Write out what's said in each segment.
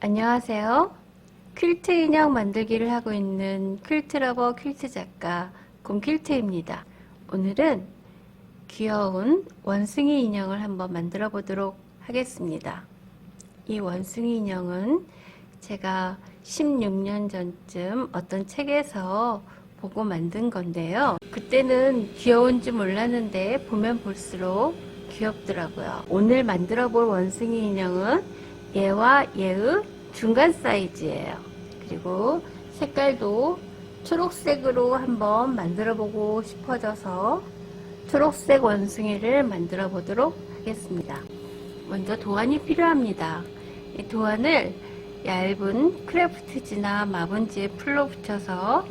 안녕하세요. 퀼트 인형 만들기를 하고 있는 퀼트러버 퀼트 작가 곰퀼트입니다. 오늘은 귀여운 원숭이 인형을 한번 만들어 보도록 하겠습니다. 이 원숭이 인형은 제가 16년 전쯤 어떤 책에서 보고 만든 건데요. 그때는 귀여운지 몰랐는데 보면 볼수록 귀엽더라고요. 오늘 만들어 볼 원숭이 인형은 얘와 얘의 중간 사이즈예요. 그리고 색깔도 초록색으로 한번 만들어 보고 싶어져서 초록색 원숭이를 만들어 보도록 하겠습니다. 먼저 도안이 필요합니다. 이 도안을 얇은 크래프트지나 마분지에 풀로 붙여서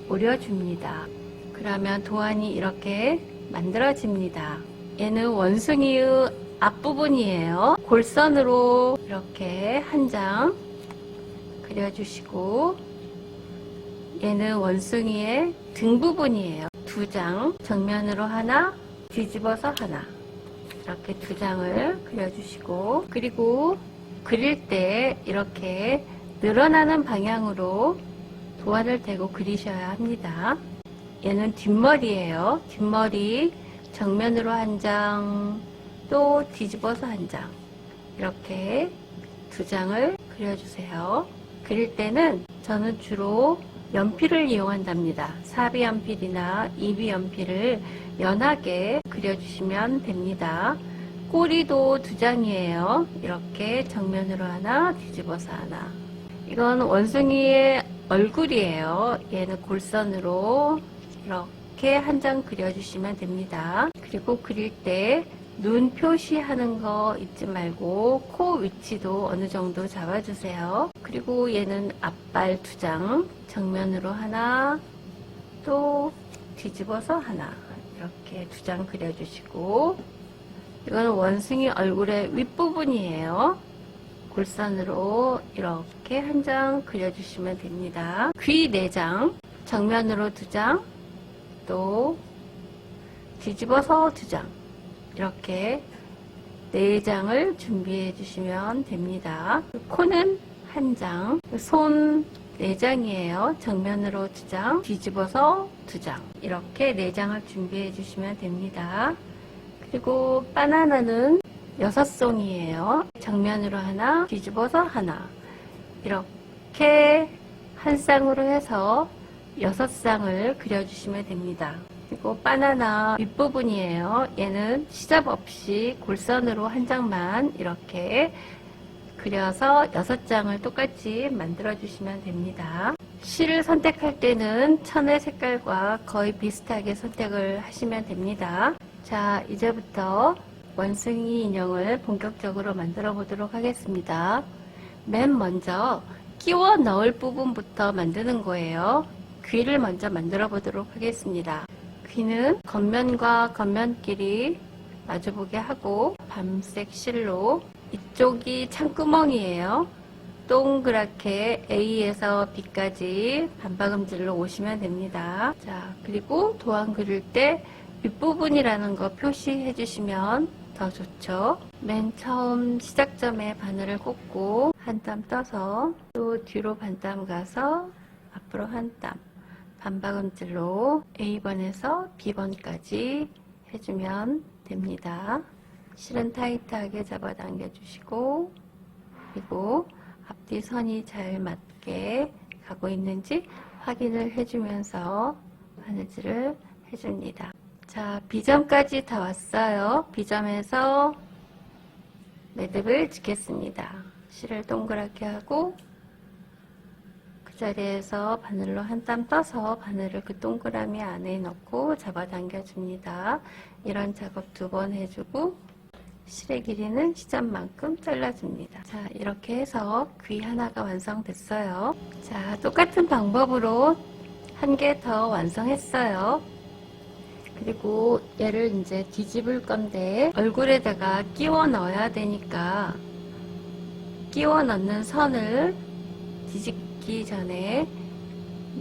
오려줍니다. 그러면 도안이 이렇게 만들어집니다. 얘는 원숭이의 앞부분이에요. 골선으로 이렇게 한 장 그려주시고, 얘는 원숭이의 등 부분이에요. 두 장, 정면으로 하나, 뒤집어서 하나, 이렇게 두 장을 그려주시고, 그리고 그릴 때 이렇게 늘어나는 방향으로 도안을 대고 그리셔야 합니다. 얘는 뒷머리예요. 뒷머리 정면으로 한 장, 또 뒤집어서 한 장, 이렇게 두 장을 그려주세요. 그릴 때는 저는 주로 연필을 이용한답니다. 사비 연필이나 이비 연필을 연하게 그려주시면 됩니다. 꼬리도 두 장이에요. 이렇게 정면으로 하나, 뒤집어서 하나. 이건 원숭이의 얼굴이에요. 얘는 골선으로 이렇게 한 장 그려주시면 됩니다. 그리고 그릴 때 눈 표시하는 거 잊지 말고 코 위치도 어느 정도 잡아주세요. 그리고 얘는 앞발 두 장, 정면으로 하나, 또 뒤집어서 하나, 이렇게 두 장 그려주시고, 이거는 원숭이 얼굴의 윗부분이에요. 골선으로 이렇게 한 장 그려주시면 됩니다. 귀 4장, 정면으로 2장, 또 뒤집어서 2장, 이렇게 4장을 준비해 주시면 됩니다. 코는 한 장, 손 4장이에요. 정면으로 2장, 뒤집어서 2장, 이렇게 4장을 준비해 주시면 됩니다. 그리고 바나나는 6송이에요. 정면으로 하나, 뒤집어서 하나, 이렇게 한 쌍으로 해서 6쌍을 그려주시면 됩니다. 그리고 바나나 윗부분이에요. 얘는 시접 없이 골선으로 한 장만 이렇게 그려서 6장을 똑같이 만들어 주시면 됩니다. 실을 선택할 때는 천의 색깔과 거의 비슷하게 선택을 하시면 됩니다. 자, 이제부터 원숭이 인형을 본격적으로 만들어 보도록 하겠습니다. 맨 먼저 끼워 넣을 부분부터 만드는 거예요. 귀를 먼저 만들어 보도록 하겠습니다. 귀는 겉면과 겉면끼리 마주보게 하고 밤색 실로, 이쪽이 창구멍이에요. 동그랗게 A에서 B까지 반박음질로 오시면 됩니다. 자, 그리고 도안 그릴 때 윗부분이라는 거 표시해 주시면 더 좋죠. 맨 처음 시작점에 바늘을 꽂고 한 땀 떠서 또 뒤로 반 땀 가서 앞으로 한 땀, 반박음질로 A번에서 B번까지 해주면 됩니다. 실은 타이트하게 잡아당겨 주시고, 그리고 앞뒤 선이 잘 맞게 가고 있는지 확인을 해주면서 바느질을 해줍니다. 자, B점까지 다 왔어요. B점에서 매듭을 짓겠습니다. 실을 동그랗게 하고 그 자리에서 바늘로 한 땀 떠서 바늘을 그 동그라미 안에 넣고 잡아당겨 줍니다. 이런 작업 2번 해주고 실의 길이는 시점만큼 잘라줍니다. 자, 이렇게 해서 귀 하나가 완성됐어요. 자, 똑같은 방법으로 한 개 더 완성했어요. 그리고 얘를 이제 뒤집을 건데 얼굴에다가 끼워 넣어야 되니까 끼워 넣는 선을 뒤집기 전에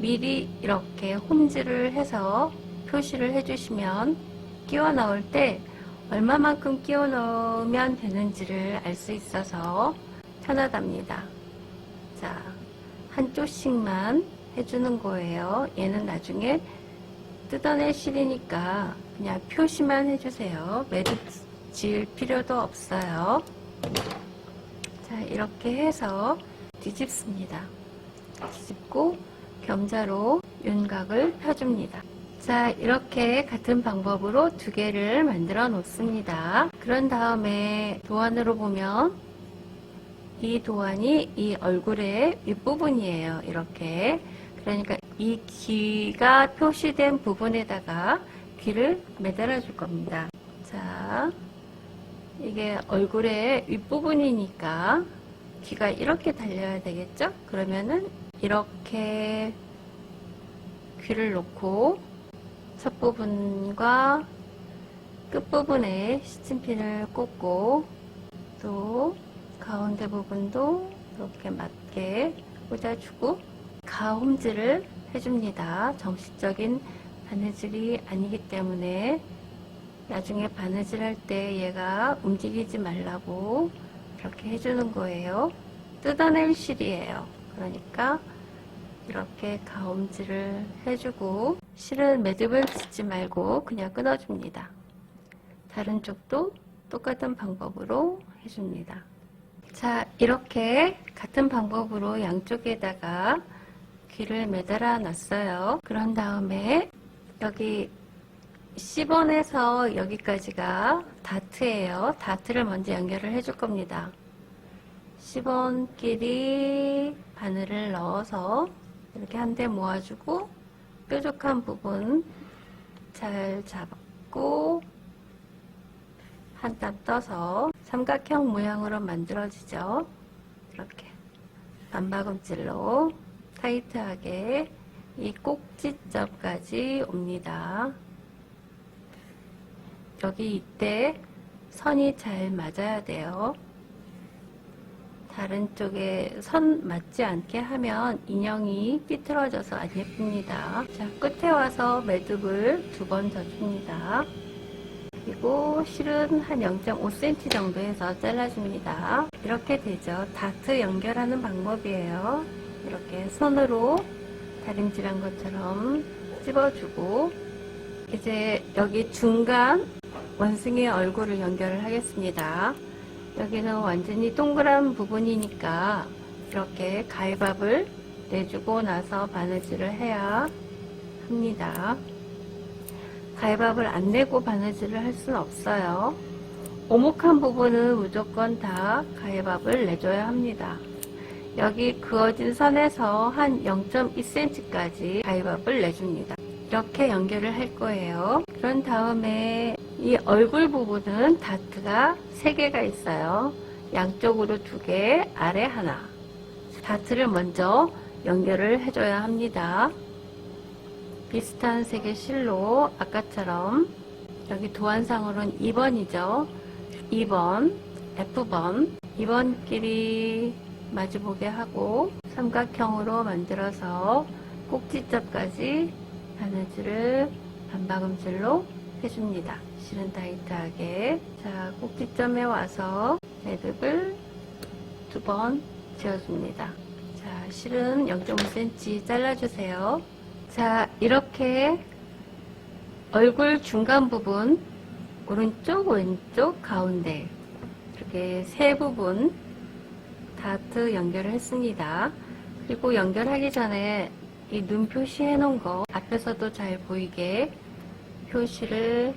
미리 이렇게 홈질을 해서 표시를 해주시면 끼워 넣을 때 얼마만큼 끼워 넣으면 되는지를 알 수 있어서 편하답니다. 자, 한쪽씩만 해주는 거예요. 얘는 나중에 뜯어낼 실이니까 그냥 표시만 해주세요. 매듭 지을 필요도 없어요. 자, 이렇게 해서 뒤집습니다. 뒤집고 겸자로 윤곽을 펴줍니다. 자, 이렇게 같은 방법으로 두 개를 만들어 놓습니다. 그런 다음에 도안으로 보면 이 도안이 이 얼굴의 윗부분이에요. 이렇게. 그러니까 이 귀가 표시된 부분에다가 귀를 매달아 줄 겁니다. 자, 이게 얼굴의 윗부분이니까 귀가 이렇게 달려야 되겠죠? 그러면은 이렇게 귀를 놓고 첫 부분과 끝부분에 시침핀을 꽂고 또 가운데 부분도 이렇게 맞게 꽂아주고 가홈질을 해줍니다. 정식적인 바느질이 아니기 때문에 나중에 바느질 할 때 얘가 움직이지 말라고 이렇게 해주는 거예요. 뜯어낼 실이에요. 그러니까 이렇게 가홈질을 해주고 실은 매듭을 짓지 말고 그냥 끊어줍니다. 다른 쪽도 똑같은 방법으로 해줍니다. 자, 이렇게 같은 방법으로 양쪽에다가 귀를 매달아 놨어요. 그런 다음에 여기 10원에서 여기까지가 다트예요. 다트를 먼저 연결을 해줄 겁니다. 10원끼리 바늘을 넣어서 이렇게 한데 모아주고 뾰족한 부분 잘 잡고 한 땀 떠서 삼각형 모양으로 만들어지죠. 이렇게 반박음질로 타이트하게 이 꼭지점까지 옵니다. 여기 이때 선이 잘 맞아야 돼요. 다른 쪽에 선 맞지 않게 하면 인형이 삐뚤어져서 안 예쁩니다. 자, 끝에 와서 매듭을 2번 져줍니다. 그리고 실은 한 0.5cm 정도 해서 잘라줍니다. 이렇게 되죠. 다트 연결하는 방법이에요. 이렇게 손으로 다림질한 것처럼 찝어주고 이제 여기 중간 원숭이의 얼굴을 연결을 하겠습니다. 여기는 완전히 동그란 부분이니까 이렇게 가위밥을 내주고 나서 바느질을 해야 합니다. 가위밥을 안 내고 바느질을 할 수는 없어요. 오목한 부분은 무조건 다 가위밥을 내줘야 합니다. 여기 그어진 선에서 한 0.2cm까지 가위밥을 내줍니다. 이렇게 연결을 할 거예요. 그런 다음에 이 얼굴 부분은 다트가 3개가 있어요. 양쪽으로 2개, 아래 하나. 다트를 먼저 연결을 해줘야 합니다. 비슷한 색의 실로 아까처럼 여기 도안상으로는 2번이죠. 2번, F번, 2번끼리 마주보게 하고 삼각형으로 만들어서 꼭지점까지 바느질을 반박음질로 해줍니다. 실은 타이트하게. 자, 꼭지점에 와서 매듭을 2번 지어줍니다. 자, 실은 0.5cm 잘라주세요. 자, 이렇게 얼굴 중간 부분, 오른쪽, 왼쪽, 가운데 이렇게 3부분 다트 연결을 했습니다. 그리고 연결하기 전에 이 눈 표시해 놓은 거 앞에서도 잘 보이게 표시를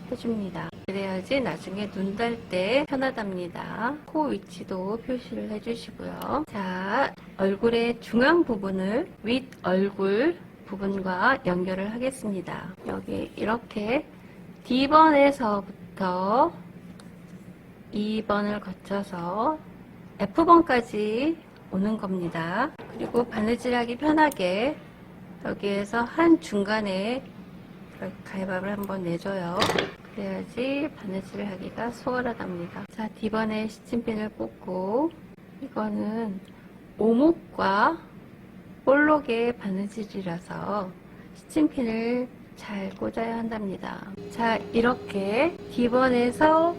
해줍니다. 그래야지 나중에 눈 달 때 편하답니다. 코 위치도 표시를 해주시고요. 자, 얼굴의 중앙 부분을 윗 얼굴 부분과 연결을 하겠습니다. 여기 이렇게 D번에서부터 2번을 거쳐서 F번까지 오는 겁니다. 그리고 바느질하기 편하게 여기에서 한 중간에 가위밥을 한번 내줘요. 그래야지 바느질을 하기가 수월하답니다. 자, D번에 시침핀을 꽂고 이거는 오목과 볼록의 바느질이라서 시침핀을 잘 꽂아야 한답니다. 자, 이렇게 D번에서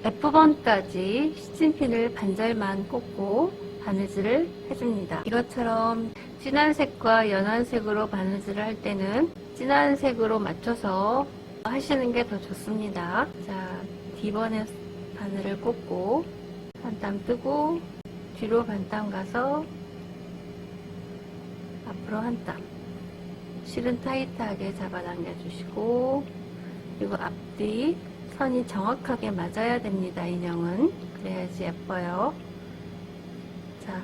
F번까지 시침핀을 반절만 꽂고 바느질을 해줍니다. 이것처럼 진한 색과 연한 색으로 바느질을 할 때는 진한 색으로 맞춰서 하시는 게 더 좋습니다. 자, D번에 바늘을 꽂고 한 땀 뜨고 뒤로 반 땀 가서 앞으로 한 땀, 실은 타이트하게 잡아당겨 주시고, 그리고 앞뒤 선이 정확하게 맞아야 됩니다. 인형은 그래야지 예뻐요. 자,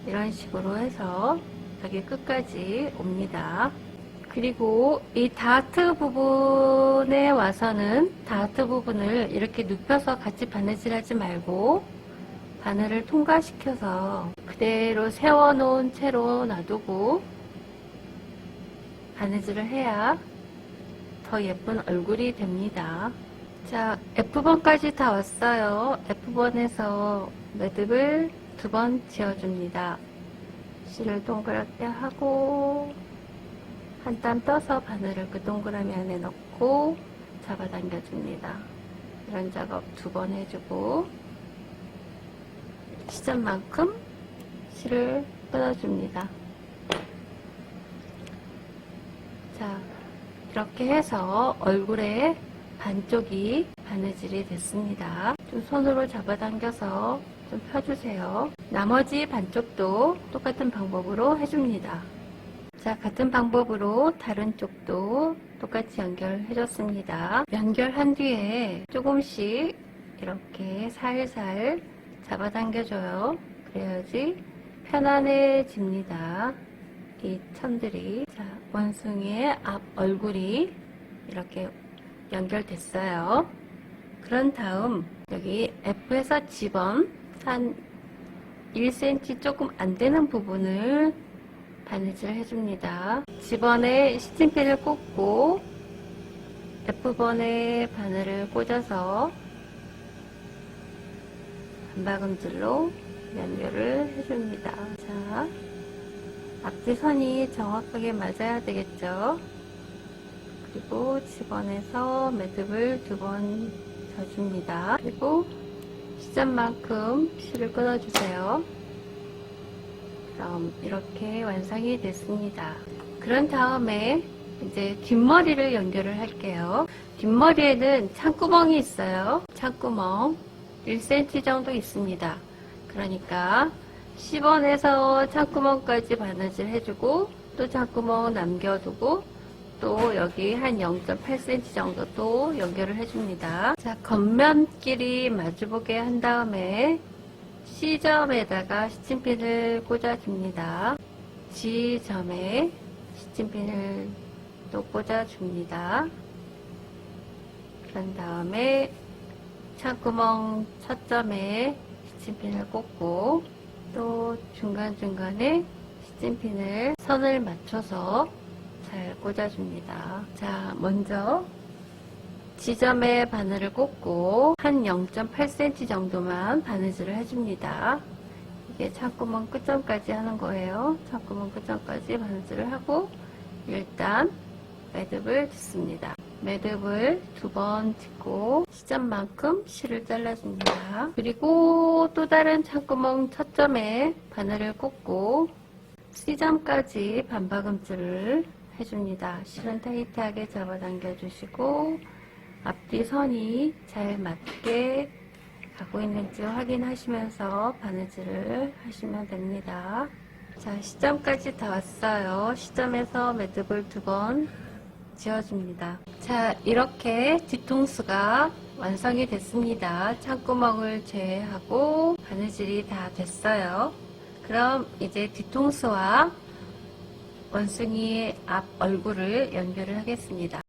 이런 식으로 해서 여기 끝까지 옵니다. 그리고 이 다트 부분에 와서는 다트 부분을 이렇게 눕혀서 같이 바느질 하지 말고 바늘을 통과시켜서 그대로 세워놓은 채로 놔두고 바느질을 해야 더 예쁜 얼굴이 됩니다. 자, F번까지 다 왔어요. F번에서 매듭을 2번 지어줍니다. 실을 동그랗게 하고 한 땀 떠서 바늘을 그 동그라미 안에 넣고 잡아당겨 줍니다. 이런 작업 2번 해주고 시접만큼 실을 끊어줍니다. 자, 이렇게 해서 얼굴에 반쪽이 바느질이 됐습니다. 좀 손으로 잡아당겨서 좀 펴주세요. 나머지 반쪽도 똑같은 방법으로 해줍니다. 자, 같은 방법으로 다른 쪽도 똑같이 연결해줬습니다. 연결한 뒤에 조금씩 이렇게 살살 잡아당겨줘요. 그래야지 편안해집니다. 이 천들이. 자, 원숭이의 앞 얼굴이 이렇게 연결됐어요. 그런 다음 여기 F에서 G번 한 1cm 조금 안 되는 부분을 바느질 해줍니다. G번에 시침핀을 꽂고 F번에 바늘을 꽂아서 반박음질로 연결을 해줍니다. 자, 앞뒤 선이 정확하게 맞아야 되겠죠. 그리고 G번에서 매듭을 2번 져줍니다. 그리고 시접만큼 실을 끊어주세요. 그럼 이렇게 완성이 됐습니다. 그런 다음에 이제 뒷머리를 연결을 할게요. 뒷머리에는 창구멍이 있어요. 창구멍 1cm 정도 있습니다. 그러니까 10원에서 창구멍까지 바느질 해주고 또 창구멍 남겨두고 또 여기 한 0.8cm 정도 또 연결을 해줍니다. 자, 겉면끼리 마주보게 한 다음에 C점에다가 시침핀을 꽂아줍니다. G점에 시침핀을 또 꽂아줍니다. 그런 다음에 창구멍 첫 점에 시침핀을 꽂고 또 중간중간에 시침핀을 선을 맞춰서 잘 꽂아줍니다. 자, 먼저 G점에 바늘을 꽂고 한 0.8cm 정도만 바느질을 해줍니다. 이게 창구멍 끝점까지 하는 거예요. 창구멍 끝점까지 바느질을 하고 일단 매듭을 짓습니다. 매듭을 2번 짓고 시접만큼 실을 잘라줍니다. 그리고 또 다른 창구멍 첫 점에 바늘을 꽂고 C점까지 반박음질을 해줍니다. 실은 타이트하게 잡아당겨 주시고 앞뒤 선이 잘 맞게 가고 있는지 확인하시면서 바느질을 하시면 됩니다. 자, 시점까지 다 왔어요. 시점에서 매듭을 2번 지어줍니다. 자, 이렇게 뒤통수가 완성이 됐습니다. 창구멍을 제외하고 바느질이 다 됐어요. 그럼 이제 뒤통수와 원숭이의 앞 얼굴을 연결을 하겠습니다.